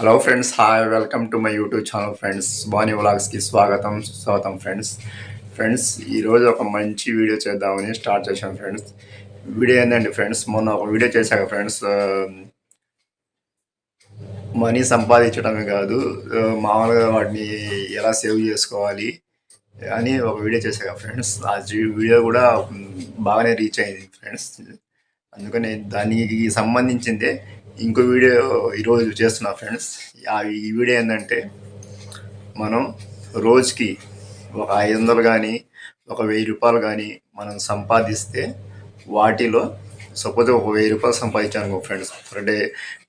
Hello friends, hi, welcome to my YouTube channel friends. Bani వ్లాగ్స్కి స్వాగతం friends. Friends, ఈరోజు ఒక మంచి వీడియో చేద్దామని స్టార్ట్ చేశాను ఫ్రెండ్స్. వీడియో ఏంటంటే ఫ్రెండ్స్, మొన్న ఒక వీడియో చేశాక ఫ్రెండ్స్, మనీ సంపాదించడమే కాదు, మామూలుగా వాటిని ఎలా సేవ్ చేసుకోవాలి అని ఒక వీడియో చేశాక ఫ్రెండ్స్. ఆ వీడియో కూడా బాగానే రీచ్ అయింది ఫ్రెండ్స్. అందుకని దానికి సంబంధించిందే ఇంకో వీడియో ఈరోజు చేస్తున్నా ఫ్రెండ్స్. ఈ వీడియో ఏంటంటే, మనం రోజుకి ఒక 500 కానీ ఒక 1000 రూపాయలు కానీ మనం సంపాదిస్తే, వాటిలో సపోజ్ ఒక 1000 రూపాయలు సంపాదించాను ఫ్రెండ్స్ పర్ డే.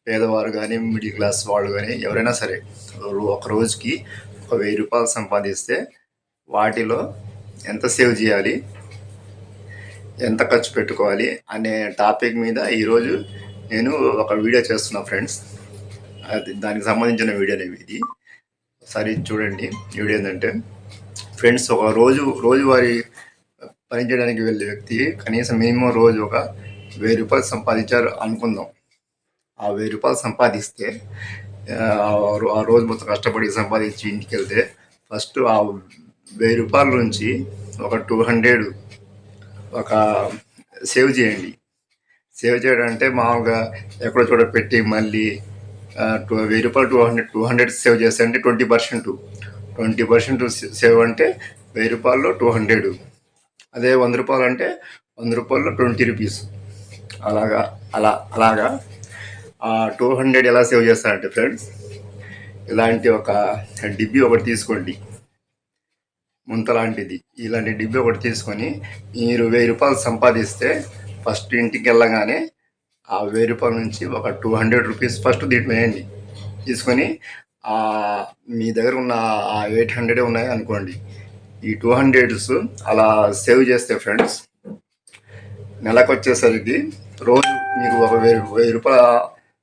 పేదవారు కానీ మిడిల్ క్లాస్ వాళ్ళు కానీ ఎవరైనా సరే ఒక రోజుకి ఒక 1000 రూపాయలు సంపాదిస్తే, వాటిలో ఎంత సేవ్ చేయాలి, ఎంత ఖర్చు పెట్టుకోవాలి అనే టాపిక్ మీద ఈరోజు నేను ఒక వీడియో చేస్తున్నా ఫ్రెండ్స్. అది దానికి సంబంధించిన వీడియోనే ఇది. ఒకసారి చూడండి. వీడియో ఏంటంటే ఫ్రెండ్స్, ఒక రోజువారీ పని చేయడానికి వెళ్ళే వ్యక్తి కనీసం మినిమం రోజు ఒక 1000 రూపాయలు సంపాదించారు అనుకుందాం. ఆ 1000 రూపాయలు సంపాదిస్తే, ఆ రోజు మొత్తం కష్టపడి సంపాదించి ఇంటికి వెళ్తే, ఫస్ట్ ఆ 1000 రూపాయల నుంచి ఒక 200 ఒక సేవ్ చేయండి. సేవ్ చేయడం అంటే మామూలుగా ఎక్కడో చోట పెట్టి మళ్ళీ 1000 రూపాయలు 200 సేవ్ చేస్తే అంటే 20% సేవ్ అంటే 1000 రూపాయల్లో 200. అదే 100 రూపాయలు అంటే 100 రూపాయల్లో 20 రూపీస్. అలాగా 200 ఎలా సేవ్ చేస్తారంటే ఫ్రెండ్స్, ఇలాంటి ఒక డిబ్బి ఒకటి తీసుకోండి, ముంత లాంటిది. ఇలాంటి డిబ్బి ఒకటి తీసుకొని మీరు 1000 రూపాయలు సంపాదిస్తే, ఫస్ట్ ఇంటికి వెళ్ళగానే ఆ 1000 రూపాయల నుంచి ఒక 200 రూపీస్ ఫస్ట్ దీంట్లో వేయండి. తీసుకొని మీ దగ్గర ఉన్న ఆ 800 ఉన్నాయి అనుకోండి, ఈ 200 అలా సేవ్ చేస్తే ఫ్రెండ్స్, నెలకు వచ్చేసరికి రోజు మీకు ఒక 1000 రూపాయలు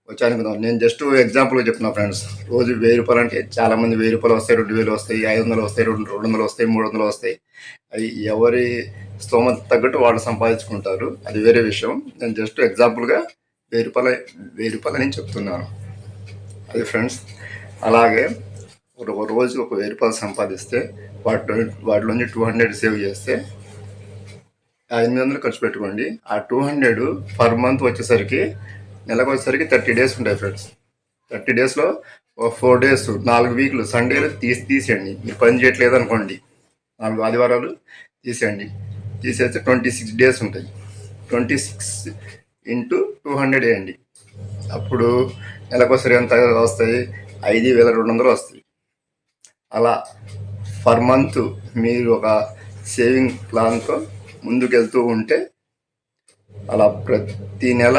వచ్చానుకుందాం. నేను జస్ట్ ఎగ్జాంపుల్గా చెప్తున్నా ఫ్రెండ్స్. రోజు 1000 రూపాయలు అంటే చాలామంది 1000 రూపాయలు వస్తాయి, 2000 వస్తాయి, 500 వస్తాయి, 200 వస్తాయి, 300 వస్తాయి. అవి ఎవరి స్తోమత తగ్గట్టు వాళ్ళు సంపాదించుకుంటారు, అది వేరే విషయం. నేను జస్ట్ ఎగ్జాంపుల్గా 1000 రూపాయలు అని చెప్తున్నాను. అది ఫ్రెండ్స్. అలాగే ఒక రోజు ఒక 1000 రూపాయలు సంపాదిస్తే, వాటిలోంచి 200 సేవ్ చేస్తే 800 ఖర్చు పెట్టుకోండి. ఆ 200 పర్ మంత్ వచ్చేసరికి, నెలకు వచ్చేసరికి 30 డేస్ ఉంటాయి ఫ్రెండ్స్. 30 డేస్లో ఒక 4 డేస్, 4 వీక్లు సండేలు తీసేయండి. మీరు పని చేయట్లేదు అనుకోండి, 4 ఆదివారాలు తీసేయండి. తీసేస్తే 26 డేస్ ఉంటాయి. 26 ఇంటూ 200 వేయండి. అప్పుడు నెలకోసారి ఎంత వస్తాయి? 5200 వస్తాయి. అలా పర్ మంత్ మీరు ఒక సేవింగ్ ప్లాన్తో ముందుకెళ్తూ ఉంటే, అలా ప్రతి నెల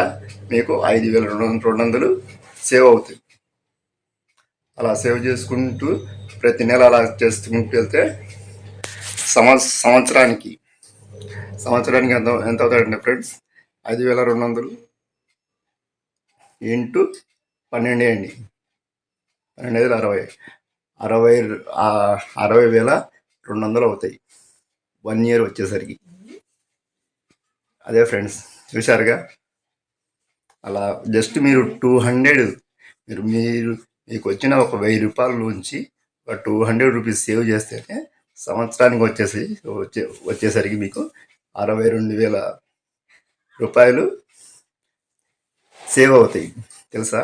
మీకు 5200 సేవ్ అవుతాయి. అలా సేవ్ చేసుకుంటూ ప్రతి నెల అలా చేసుకుంటూ వెళ్తే సంవత్సరానికి ఎంత అవుతాయంటే ఫ్రెండ్స్, 5200 ఇంటూ 12 వేయండి. 12 60,200 అవుతాయి 1 ఇయర్ వచ్చేసరికి. అదే ఫ్రెండ్స్, చూశారుగా. అలా జస్ట్ మీరు 200 మీకు వచ్చిన ఒక 1000 రూపాయల నుంచి ఒక 200 రూపీస్ సేవ్ చేస్తేనే సంవత్సరానికి వచ్చేసరికి మీకు 62,000 రూపాయలు సేవ్ అవుతాయి, తెలుసా?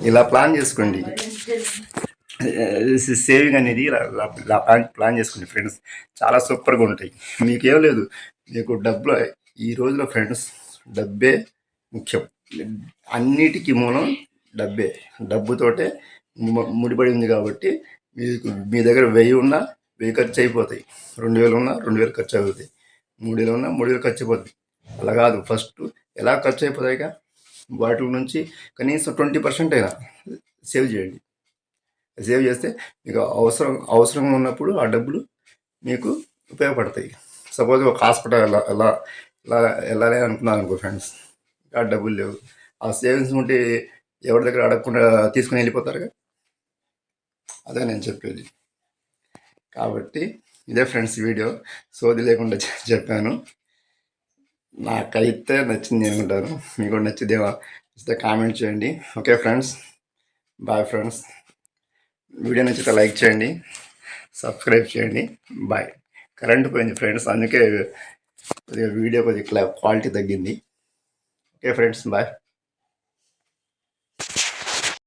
ఇలా ప్లాన్ చేసుకోండి. సేవింగ్ అనేది ఇలా ప్లాన్ చేసుకోండి ఫ్రెండ్స్. చాలా సూపర్గా ఉంటాయి. మీకేం లేదు, మీకు డబ్బులు ఈ రోజులో ఫ్రెండ్స్, డబ్బే ముఖ్యం. అన్నిటికీ మూలం డబ్బే. డబ్బుతోటే ముడిపడి ఉంది కాబట్టి, మీ దగ్గర 1000 ఉన్నా 1000 ఖర్చు అయిపోతాయి, 2000 ఉన్నా 2000 ఖర్చు అవుతాయి, 3000 ఉన్నా 3000 ఖర్చు అయిపోతాయి. అలా కాదు, ఫస్ట్ ఎలా ఖర్చు అయిపోతాయిగా, వాటి నుంచి కనీసం 20% అయినా సేవ్ చేయండి. సేవ్ చేస్తే మీకు అవసరం ఉన్నప్పుడు ఆ డబ్బులు మీకు ఉపయోగపడతాయి. సపోజ్ ఒక హాస్పిటల్ ఎలా వెళ్ళాలి అనుకున్నాను అనుకో ఫ్రెండ్స్, ఆ డబ్బులు లేవు, ఆ సేవింగ్స్ ఉంటే ఎవరి దగ్గర అడగకుండా తీసుకుని వెళ్ళిపోతారుగా. అదే నేను చెప్పేది. కాబట్టి ఇదే ఫ్రెండ్స్ వీడియో. సోది లేకుండా చెప్పాను. నాకైతే నచ్చింది అనుకుంటాను. మీకు కూడా నచ్చితే కామెంట్ చేయండి. Okay friends, bye friends. Video నచ్చితే లైక్ చేయండి, సబ్స్క్రైబ్ చేయండి. బాయ్. కరెంట్ పోయింది ఫ్రెండ్స్, అందుకే కొద్దిగా వీడియో కొద్దిగా క్వాలిటీ తగ్గింది. Okay friends, bye.